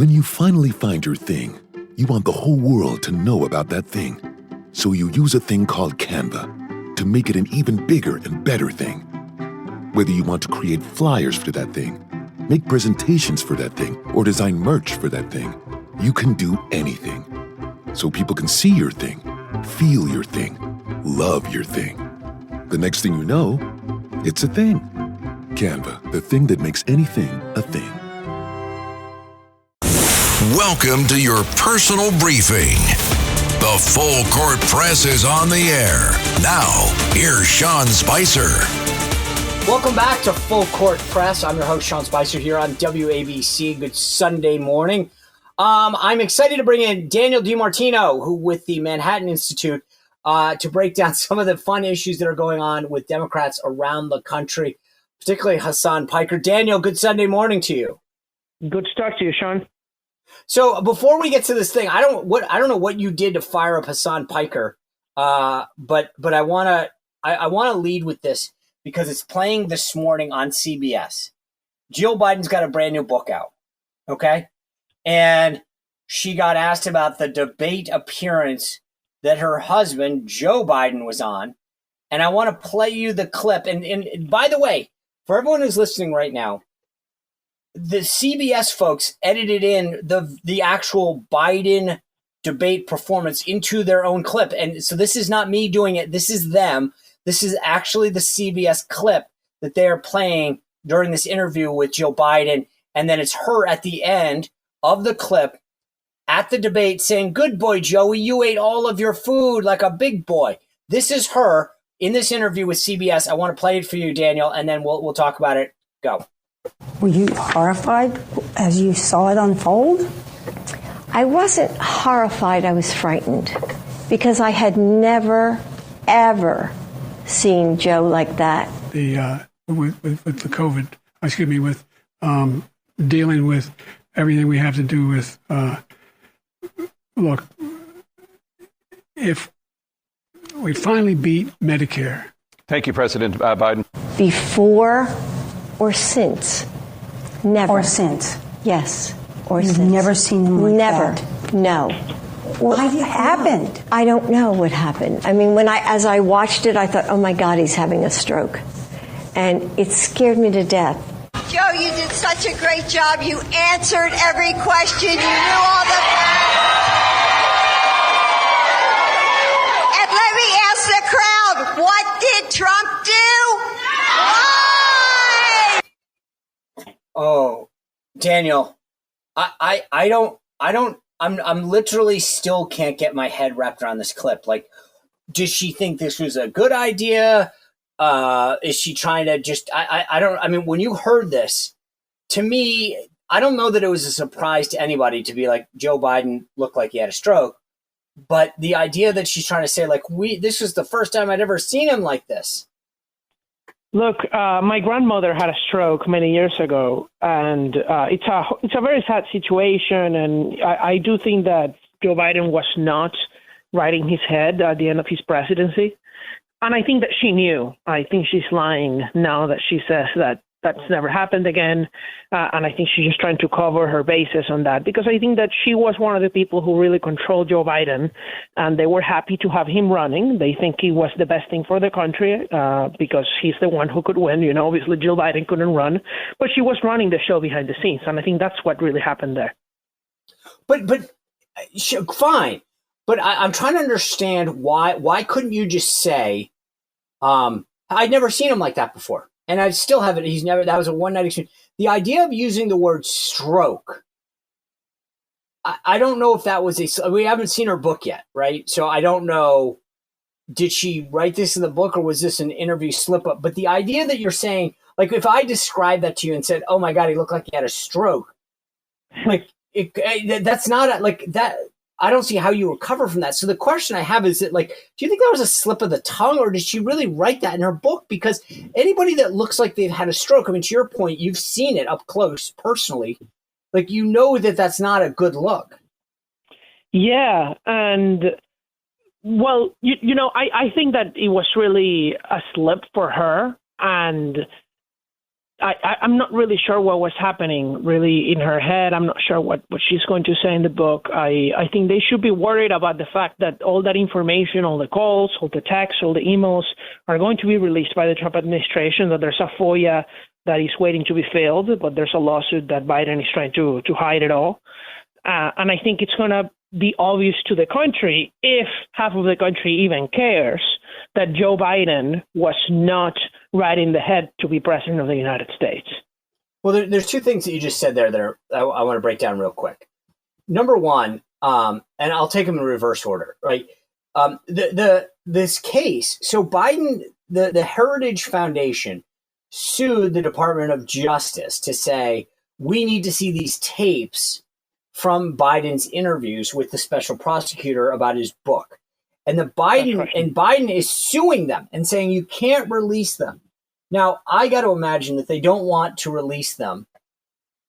When you finally find your thing, you want the whole world to know about that thing. So you use a thing called Canva to make it an even bigger and better thing. Whether you want to create flyers for that thing, make presentations for that thing, or design merch for that thing, you can do anything. So people can see your thing, feel your thing, love your thing. The next thing you know, it's a thing. Canva, the thing that makes anything a thing. Welcome to your personal briefing. The Full Court Press is on the air. Now, here's Sean Spicer. Welcome back to Full Court Press. I'm your host, Sean Spicer, here on WABC. Good Sunday morning. I'm excited to bring in Daniel DiMartino, who with the Manhattan Institute, to break down some of the fun issues that are going on with Democrats around the country, particularly Hassan Piker. Daniel, good Sunday morning to you. Good to talk to you, Sean. So before we get to this thing, I don't know what you did to fire up Hassan Piker, but I want to lead with this because it's playing this morning on CBS. Jill Biden's got a brand new book out, okay, and she got asked about the debate appearance that her husband Joe Biden was on, and I want to play you the clip. And by the way, for everyone who's listening right now, the CBS folks edited in the actual Biden debate performance into their own clip. And so this is not me doing it. This is them. This is actually the CBS clip that they are playing during this interview with Joe Biden. And then it's her at the end of the clip at the debate saying, "Good boy, Joey, you ate all of your food like a big boy." This is her in this interview with CBS. I want to play it for you, Daniel, and then we'll talk about it. Go. Were you horrified as you saw it unfold? I wasn't horrified. I was frightened because I had never, ever seen Joe like that. With the COVID, with dealing with everything we have to do with, look, if we finally beat Medicare. Thank you, President Biden. Before or since? Never. Or since? Yes. Or You've since. never seen him like Never. that? No. What happened? I don't know what happened. I mean, as I watched it, I thought, oh my God, he's having a stroke. And it scared me to death. Joe, you did such a great job. You answered every question. You knew all the facts. And let me ask the crowd, what did Trump do? Why? Oh, Daniel, I'm literally still can't get my head wrapped around this clip. Like, does she think this was a good idea? Is she trying to just, I mean, when you heard this, to me, I don't know that it was a surprise to anybody to be like, Joe Biden looked like he had a stroke. But the idea that she's trying to say, like, this was the first time I'd ever seen him like this. Look, my grandmother had a stroke many years ago, and it's a very sad situation. And I do think that Joe Biden was not right in his head at the end of his presidency. And I think that she knew. I think she's lying now that she says that that's never happened again. And I think she's just trying to cover her bases on that, because I think that she was one of the people who really controlled Joe Biden, and they were happy to have him running. They think he was the best thing for the country because he's the one who could win. You know, obviously Jill Biden couldn't run, but she was running the show behind the scenes. And I think that's what really happened there. But fine. But I'm trying to understand why couldn't you just say, I'd never seen him like that before. And I still haven't. That was a one-night experience. The idea of using the word stroke, I don't know if that was we haven't seen her book yet, right? So I don't know, did she write this in the book or was this an interview slip up? But the idea that you're saying, like, if I described that to you and said, oh my God, he looked like he had a stroke, like, that's not like that. I don't see how you recover from that. So the question I have is that, like, do you think that was a slip of the tongue, or did she really write that in her book? Because anybody that looks like they've had a stroke, I mean, to your point, you've seen it up close personally. Like, you know that that's not a good look. Yeah. And, well, you know, I think that it was really a slip for her. And I'm not really sure what was happening really in her head. I'm not sure what she's going to say in the book. I think they should be worried about the fact that all that information, all the calls, all the texts, all the emails are going to be released by the Trump administration, that there's a FOIA that is waiting to be filled, but there's a lawsuit that Biden is trying to hide it all. And I think it's going to be obvious to the country, if half of the country even cares, that Joe Biden was not right in the head to be president of the United States. Well, there's two things that you just said there that I want to break down real quick. Number one, and I'll take them in reverse order, right? This case, so Biden, the Heritage Foundation sued the Department of Justice to say, we need to see these tapes from Biden's interviews with the special prosecutor about his book. And Biden is suing them and saying you can't release them. Now, I got to imagine that they don't want to release them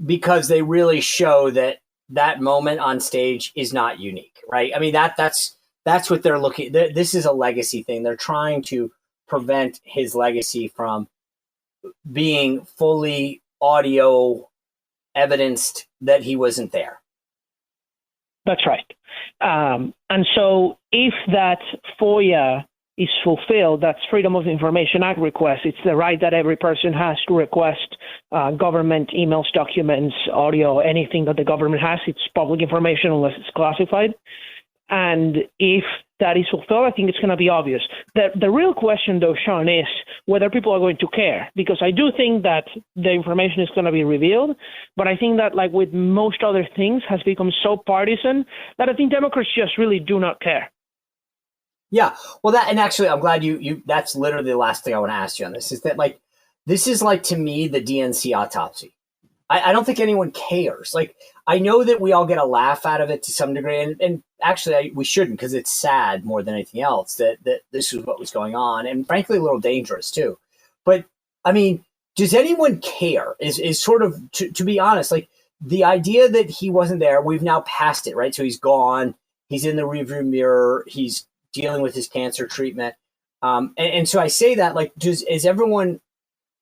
because they really show that moment on stage is not unique, right? I mean, that's what they're looking. This is a legacy thing. They're trying to prevent his legacy from being fully audio evidenced that he wasn't there. That's right. And so if that FOIA is fulfilled, that's Freedom of Information Act request. It's the right that every person has to request government emails, documents, audio, anything that the government has. It's public information unless it's classified. And if that is fulfilled, I think it's going to be obvious. The real question, though, Sean, is whether people are going to care. Because I do think that the information is going to be revealed. But I think that, like with most other things, has become so partisan that I think Democrats just really do not care. Yeah. Well, and actually, I'm glad you that's literally the last thing I want to ask you on this, is that, like, this is like, to me, the DNC autopsy. I don't think anyone cares. Like, I know that we all get a laugh out of it to some degree, and actually we shouldn't, because it's sad more than anything else that this is what was going on, and frankly a little dangerous too. But I mean, does anyone care? Is sort of, to be honest, like, the idea that he wasn't there, we've now passed it, right? So he's gone. He's in the rearview mirror. He's dealing with his cancer treatment, and so I say that, like, is everyone?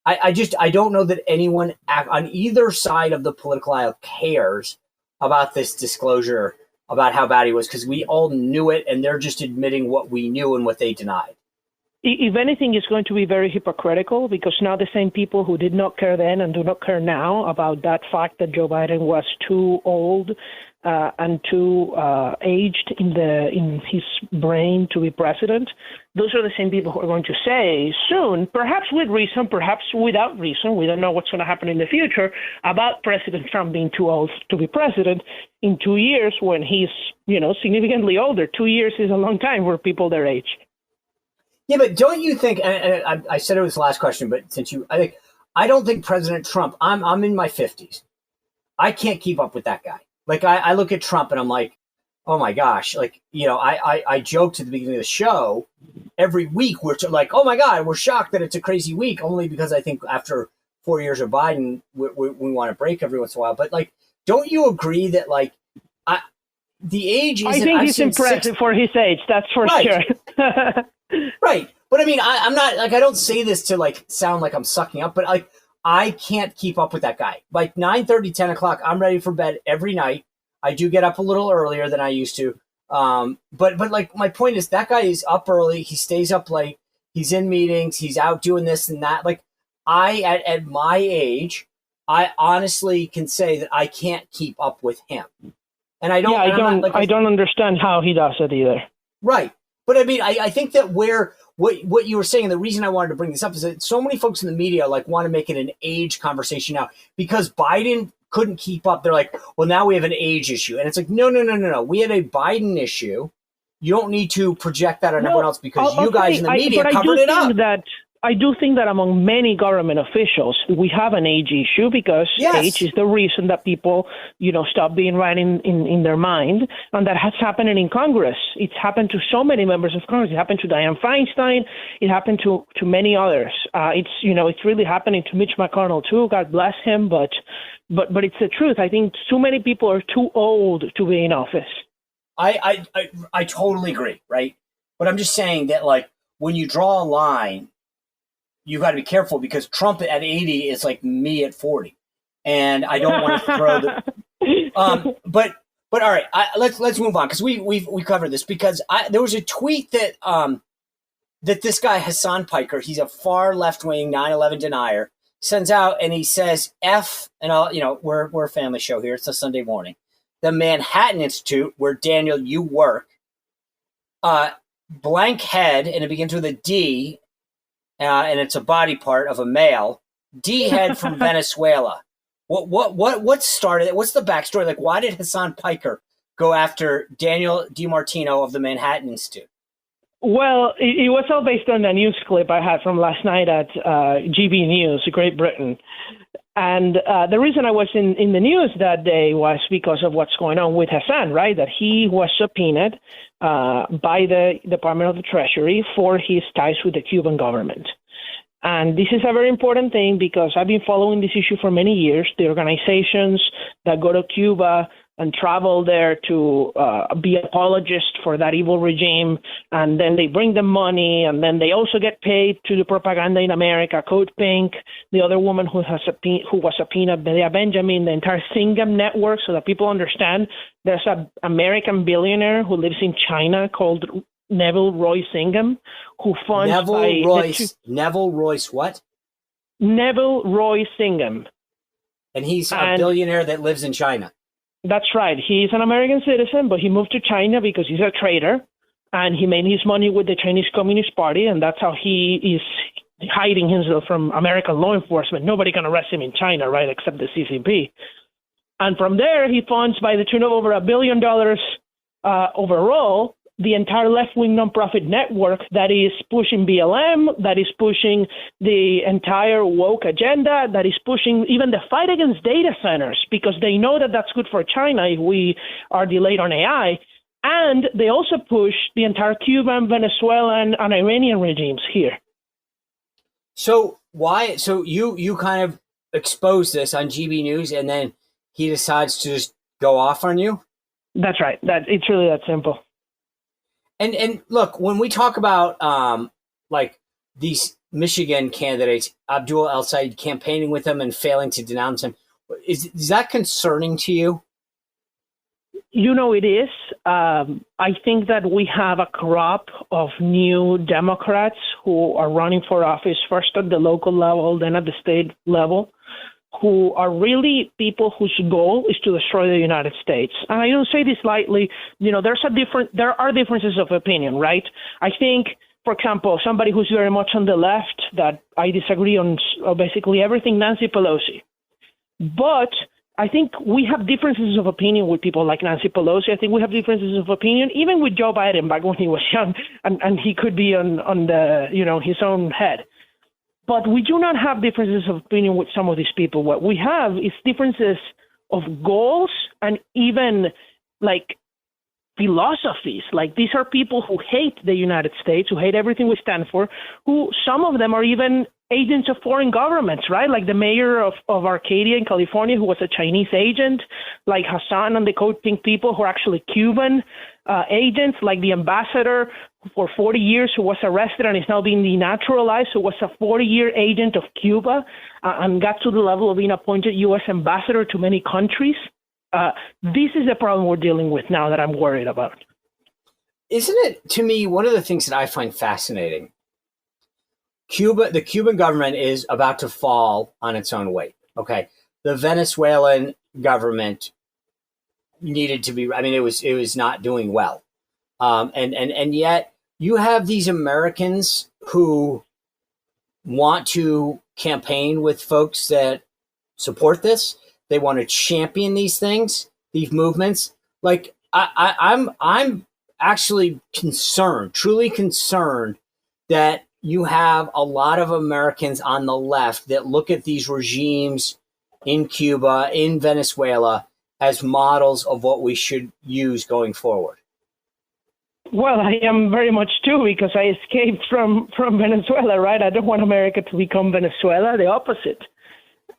I don't know that anyone on either side of the political aisle cares about this disclosure about how bad he was, because we all knew it, and they're just admitting what we knew and what they denied. If anything, it's going to be very hypocritical, because now the same people who did not care then and do not care now about that fact that Joe Biden was too old and too aged in his brain to be president, those are the same people who are going to say soon, perhaps with reason, perhaps without reason, we don't know what's going to happen in the future, about President Trump being too old to be president in 2 years when he's, significantly older. 2 years is a long time for people their age. Yeah, but don't you think, and I said it was the last question, but I don't think President Trump, I'm in my 50s. I can't keep up with that guy. Like, I look at Trump and I'm like, oh my gosh, like, I joked at the beginning of the show, every week we're like, oh my God, we're shocked that it's a crazy week, only because I think after 4 years of Biden, we want to break every once in a while. But, like, don't you agree that, like, the age is... I think he's impressive for his age, that's for sure. Right. But I mean, I'm not, like, I don't say this to, like, sound like I'm sucking up, but, like, I can't keep up with that guy. Like 9:30, 10 o'clock, I'm ready for bed every night. I do get up a little earlier than I used to. But like, my point is, that guy is up early. He stays up late. He's in meetings. He's out doing this and that. Like, at my age, I honestly can say that I can't keep up with him. And I don't. Yeah, I don't understand how he does it either. Right. But I mean, I think that what you were saying, the reason I wanted to bring this up is that so many folks in the media, like, want to make it an age conversation now because Biden couldn't keep up. They're like, well, now we have an age issue. And it's like, no. We had a Biden issue. You don't need to project that on everyone else, because you guys in the media covered it up. I do think that among many government officials, we have an age issue, because age is the reason that people, stop being right in their mind. And that has happened in Congress. It's happened to so many members of Congress. It happened to Dianne Feinstein. It happened to many others. It's really happening to Mitch McConnell too. God bless him. But it's the truth. I think too many people are too old to be in office. I totally agree. Right. But I'm just saying that, like, when you draw a line, you got to be careful because Trump at 80 is like me at 40, and I don't want to throw the. But all right, let's move on because we covered this because there was a tweet that that this guy Hassan Piker, he's a far left wing 9/11 denier, sends out, and he says F, and we're a family show here. It's a Sunday morning. The Manhattan Institute, where Daniel you work, blank head, and it begins with a D, and it's a body part of a male. D head from Venezuela. What started it? What's the backstory? Like, why did Hassan Piker go after Daniel DiMartino of the Manhattan Institute? Well, it was all based on a news clip I had from last night at GB News, Great Britain. And the reason I was in the news that day was because of what's going on with Hassan, right? That he was subpoenaed by the Department of the Treasury for his ties with the Cuban government. And this is a very important thing because I've been following this issue for many years. The organizations that go to Cuba and travel there to be apologists for that evil regime, and then they bring them money, and then they also get paid to do propaganda in America. Code Pink, the other woman who was subpoenaed, Bea Benjamin, the entire Singham network, so that people understand. There's an American billionaire who lives in China called Neville Roy Singham, who funds Neville Royce what? Neville Roy Singham. And he's a billionaire that lives in China. That's right. He's an American citizen, but he moved to China because he's a traitor, and he made his money with the Chinese Communist Party, and that's how he is hiding himself from American law enforcement. Nobody can arrest him in China, right, except the CCP. And from there, he funds by the tune of over $1 billion overall the entire left-wing nonprofit network that is pushing BLM, that is pushing the entire woke agenda, that is pushing even the fight against data centers, because they know that that's good for China if we are delayed on AI. And they also push the entire Cuban, Venezuelan, and Iranian regimes here. So why? So you kind of expose this on GB News, and then he decides to just go off on you? That's right. It's really that simple. And look, when we talk about like these Michigan candidates, Abdul El-Sayed campaigning with him and failing to denounce him, is that concerning to you? You know, it is. I think that we have a crop of new Democrats who are running for office, first at the local level, then at the state level, who are really people whose goal is to destroy the United States. And I don't say this lightly. You know, there are differences of opinion, right? I think, for example, somebody who's very much on the left, that I disagree on basically everything, Nancy Pelosi. But I think we have differences of opinion with people like Nancy Pelosi. I think we have differences of opinion even with Joe Biden back when he was young, and he could be on the, his own head. But we do not have differences of opinion with some of these people. What we have is differences of goals and even like philosophies. Like, these are people who hate the United States, who hate everything we stand for, who some of them are even agents of foreign governments, right? Like the mayor of Arcadia in California, who was a Chinese agent, like Hassan and the Code Pink people who are actually Cuban agents, like the ambassador for 40 years who was arrested and is now being denaturalized, who was a 40-year agent of Cuba and got to the level of being appointed U.S. ambassador to many countries. This is the problem we're dealing with now that I'm worried about. Isn't it, to me, one of the things that I find fascinating? The Cuban government is about to fall on its own weight. Okay. The Venezuelan government needed to be, it was not doing well. And yet you have these Americans who want to campaign with folks that support this. They want to champion these things, these movements. Like, I'm actually concerned, truly concerned, that you have a lot of Americans on the left that look at these regimes in Cuba, in Venezuela, as models of what we should use going forward. Well, I am very much too, because I escaped from Venezuela, right? I don't want America to become Venezuela, the opposite.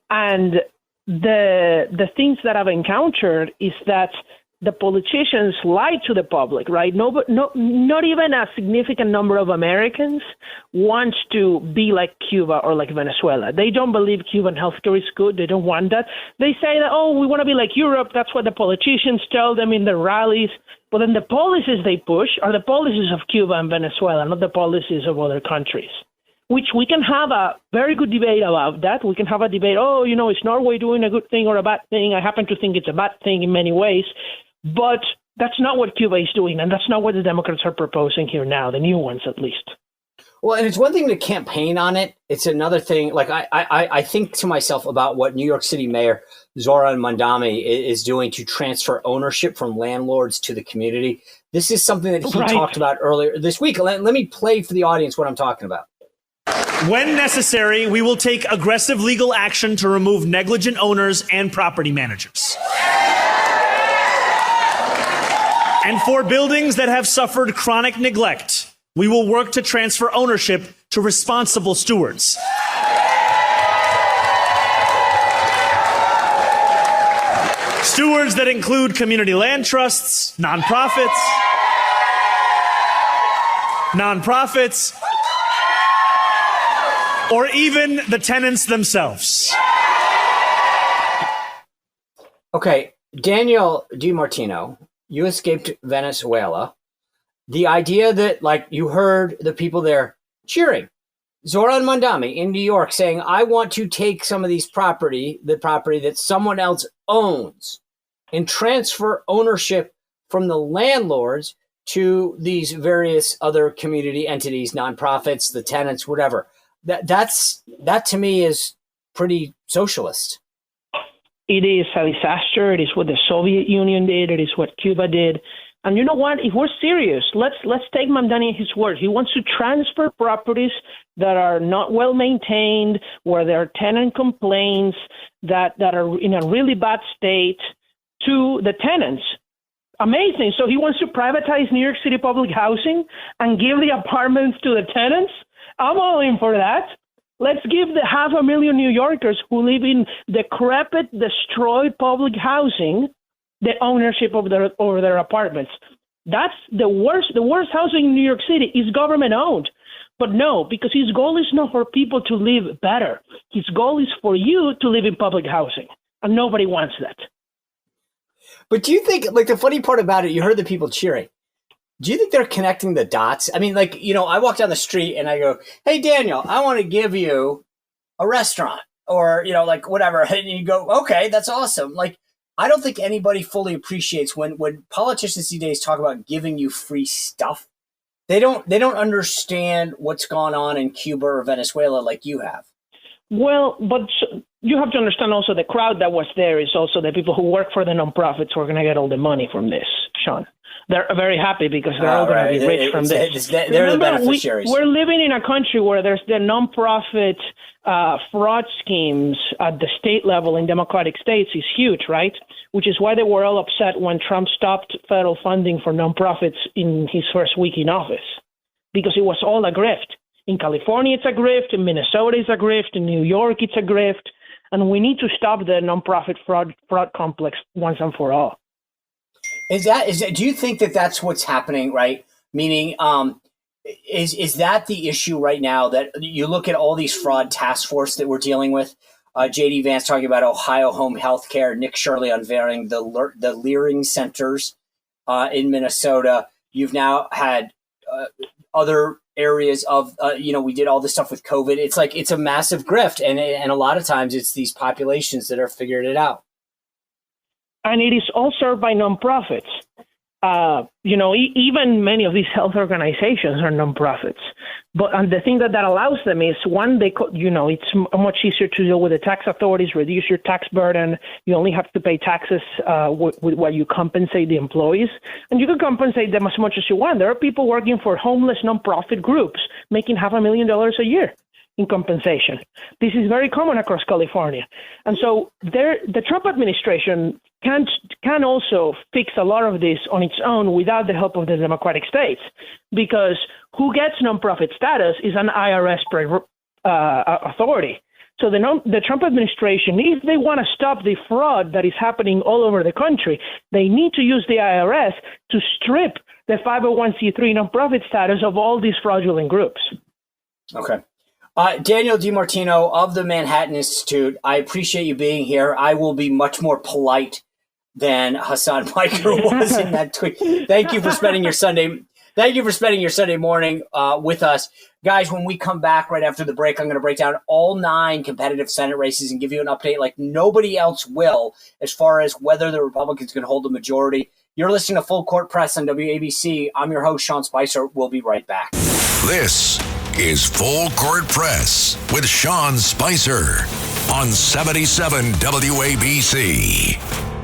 And the things that I've encountered is that the politicians lie to the public, right? Not even a significant number of Americans want to be like Cuba or like Venezuela. They don't believe Cuban healthcare is good. They don't want that. They say that, oh, we want to be like Europe. That's what the politicians tell them in their rallies. But then the policies they push are the policies of Cuba and Venezuela, not the policies of other countries, which we can have a very good debate about that. We can have a debate, is Norway doing a good thing or a bad thing? I happen to think it's a bad thing in many ways. But that's not what Cuba is doing, and that's not what the Democrats are proposing here now, the new ones at least. Well, and it's one thing to campaign on it. It's another thing. Like I think to myself about what New York City Mayor Zoran Mandami is doing to transfer ownership from landlords to the community. This is something that he talked about earlier this week. Let me play for the audience what I'm talking about. When necessary, we will take aggressive legal action to remove negligent owners and property managers. And for buildings that have suffered chronic neglect, we will work to transfer ownership to responsible stewards. Stewards that include community land trusts, nonprofits, or even the tenants themselves. Okay, Daniel DiMartino, you escaped Venezuela. The idea that, like, you heard the people there cheering. Zoran Mandami in New York saying, I want to take some of these property that someone else owns, and transfer ownership from the landlords to these various other community entities, nonprofits, the tenants, whatever. That to me is pretty socialist. It is a disaster. It is what the Soviet Union did. It is what Cuba did. And you know what? If we're serious, let's take Mandani at his word. He wants to transfer properties that are not well maintained, where there are tenant complaints, that are in a really bad state, to the tenants. Amazing. So he wants to privatize New York City public housing and give the apartments to the tenants? I'm all in for that. Let's give the 500,000 New Yorkers who live in decrepit, destroyed public housing the ownership of their apartments. That's the worst. The worst housing in New York City is government owned. But no, because his goal is not for people to live better. His goal is for you to live in public housing. And nobody wants that. But do you think, like, the funny part about it, you heard the people cheering. Do you think they're connecting the dots? I mean, like, I walk down the street and I go, hey, Daniel, I want to give you a restaurant or, like whatever. And you go, okay, that's awesome. Like, I don't think anybody fully appreciates when politicians these days talk about giving you free stuff. They don't understand what's gone on in Cuba or Venezuela like you have. Well, but you have to understand also the crowd that was there is also the people who work for the nonprofits who are going to get all the money from this, Sean. They're very happy because they're all going to be rich from this. They're Remember, the beneficiaries. We're living in a country where there's the nonprofit fraud schemes at the state level in democratic states is huge, right? Which is why they were all upset when Trump stopped federal funding for nonprofits in his first week in office, because it was all a grift. In California, it's a grift. In Minnesota, it's a grift. In New York, it's a grift. And we need to stop the nonprofit fraud complex once and for all. Is that? Do you think that that's what's happening, right? Meaning, is that the issue right now, that you look at all these fraud task force that we're dealing with? J.D. Vance talking about Ohio Home Health Care, Nick Shirley unveiling the Leering Centers in Minnesota. You've now had other areas of, we did all this stuff with COVID. It's like, it's a massive grift. And a lot of times it's these populations that are figuring it out. And it is all served by nonprofits. Even many of these health organizations are nonprofits. And the thing that allows them is, one, it's much easier to deal with the tax authorities, reduce your tax burden. You only have to pay taxes with what you compensate the employees. And you can compensate them as much as you want. There are people working for homeless nonprofit groups making $500,000 a year in compensation. This is very common across California. And so the Trump administration can also fix a lot of this on its own without the help of the Democratic states, because who gets nonprofit status is an IRS authority. So the Trump administration, if they want to stop the fraud that is happening all over the country, they need to use the IRS to strip the 501c3 nonprofit status of all these fraudulent groups. Okay. Daniel DiMartino of the Manhattan Institute, I appreciate you being here. I will be much more polite than Hassan Piker was in that tweet. Thank you for spending your Sunday morning with us. Guys, when we come back right after the break, I'm going to break down all 9 competitive Senate races and give you an update like nobody else will as far as whether the Republicans can hold the majority. You're listening to Full Court Press on WABC. I'm your host, Sean Spicer. We'll be right back. This is Full Court Press with Sean Spicer on 77 WABC.